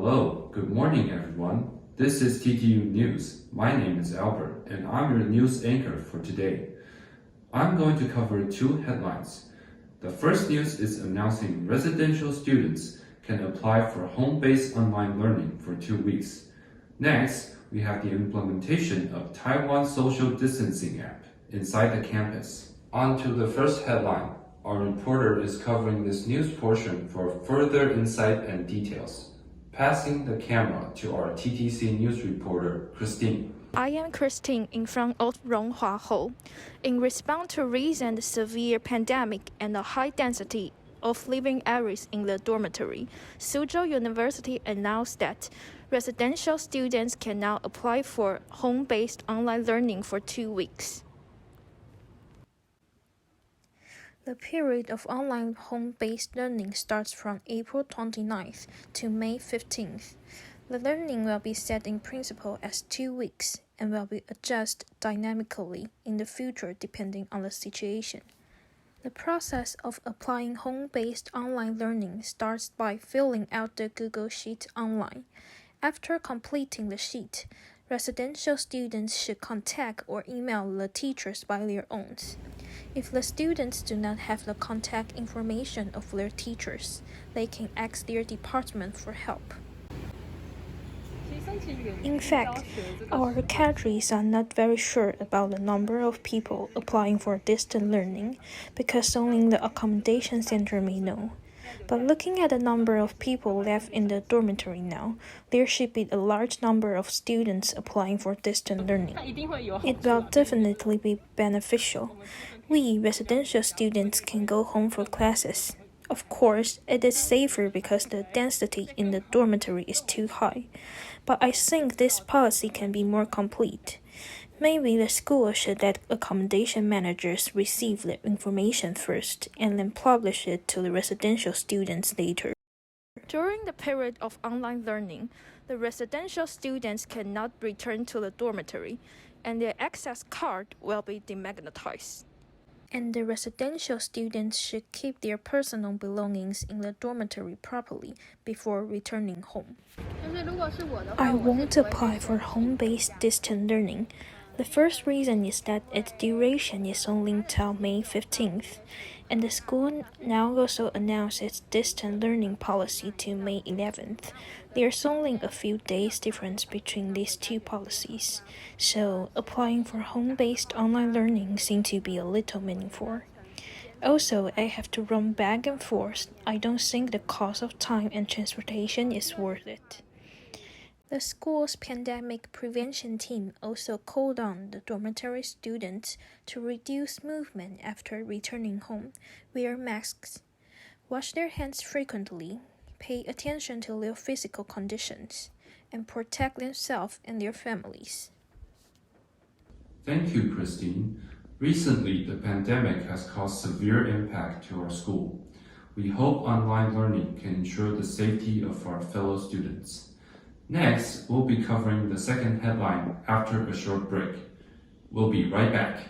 Hello, good morning everyone. This is TTU News. My name is Albert and I'm your news anchor for today. I'm going to cover two headlines. The first news is announcing residential students can apply for home-based online learning for 2 weeks. Next, we have the implementation of Taiwan's social distancing app inside the campus. On to the first headline. Our reporter is covering this news portion for further insight and details. Passing the camera to our TTC news reporter, Christine. I am Christine in front of Ronghua Ho. In response to recent severe pandemic and the high density of living areas in the dormitory, Suzhou University announced that residential students can now apply for home-based online learning for 2 weeks. The period of online home-based learning starts from April 29th to May 15th. The learning will be set in principle as 2 weeks and will be adjusted dynamically in the future depending on the situation. The process of applying home-based online learning starts by filling out the Google Sheet online. After completing the sheet, residential students should contact or email the teachers by their own. If the students do not have the contact information of their teachers, they can ask their department for help. In fact, our cadres are not very sure about the number of people applying for distant learning because only the accommodation center may know. But looking at the number of people left in the dormitory now, there should be a large number of students applying for distant learning. It will definitely be beneficial. We residential students can go home for classes. Of course, it is safer because the density in the dormitory is too high. But I think this policy can be more complete. Maybe the school should let accommodation managers receive the information first and then publish it to the residential students later. During the period of online learning, the residential students cannot return to the dormitory, and their access card will be demagnetized. And the residential students should keep their personal belongings in the dormitory properly before returning home. I won't apply for home-based distant learning. The first reason is that its duration is only till May 15th, and the school now also announced its distant learning policy to May 11th. There's only a few days difference between these two policies, so applying for home-based online learning seems to be a little meaningful. Also, I have to run back and forth. I don't think the cost of time and transportation is worth it. The school's pandemic prevention team also called on the dormitory students to reduce movement after returning home, wear masks, wash their hands frequently, pay attention to their physical conditions, and protect themselves and their families. Thank you, Christine. Recently, the pandemic has caused severe impact to our school. We hope online learning can ensure the safety of our fellow students. Next, we'll be covering the second headline after a short break. We'll be right back.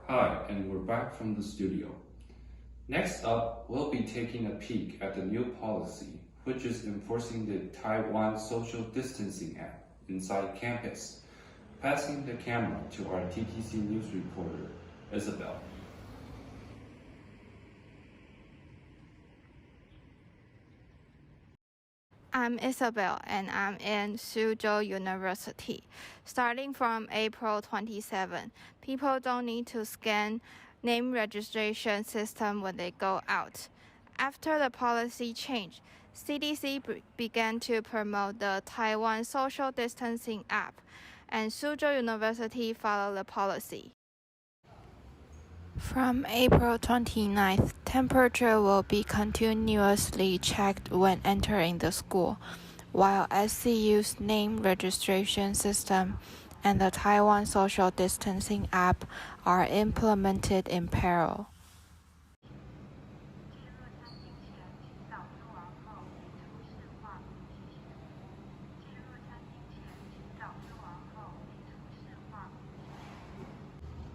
Hi, and we're back from the studio. Next up, we'll be taking a peek at the new policy, which is enforcing the Taiwan social distancing app inside campus. Passing the camera to our TTC news reporter, Isabel. I'm Isabel and I'm in Suzhou University. Starting from April 27, people don't need to scan name registration system when they go out. After the policy change, CDC began to promote the Taiwan social distancing app, and Suzhou University followed the policy. From April 29th, temperature will be continuously checked when entering the school, while SCU's name registration system and the Taiwan social distancing app are implemented in parallel.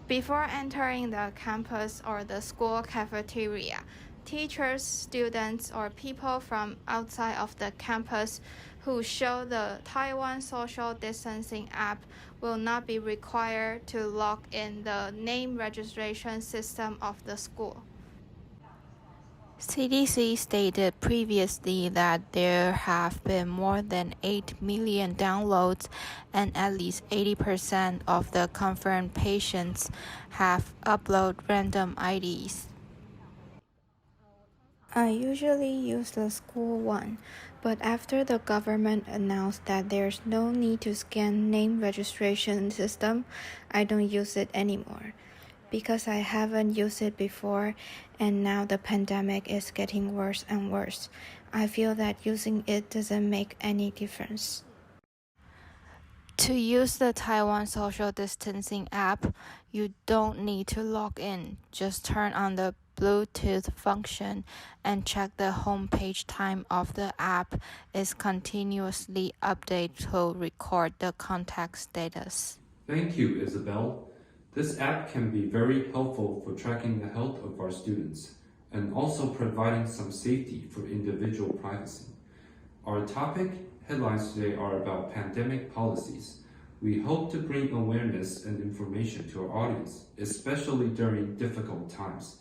Before entering the campus or the school cafeteria, teachers, students, or people from outside of the campus who show the Taiwan social distancing app will not be required to log in the name registration system of the school. CDC stated previously that there have been more than 8 million downloads and at least 80% of the confirmed patients have uploaded random IDs. I usually use the school one, but after the government announced that there's no need to scan name registration system, I don't use it anymore. Because I haven't used it before and now the pandemic is getting worse and worse, I feel that using it doesn't make any difference. To use the Taiwan social distancing app, you don't need to log in. Just turn on the Bluetooth function and check the homepage time of the app is continuously updated to record the contact status. Thank you, Isabel. This app can be very helpful for tracking the health of our students and also providing some safety for individual privacy. Our topic headlines today are about pandemic policies. We hope to bring awareness and information to our audience, especially during difficult times.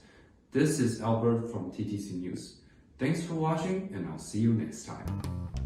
This is Albert from TTC News. Thanks for watching, and I'll see you next time.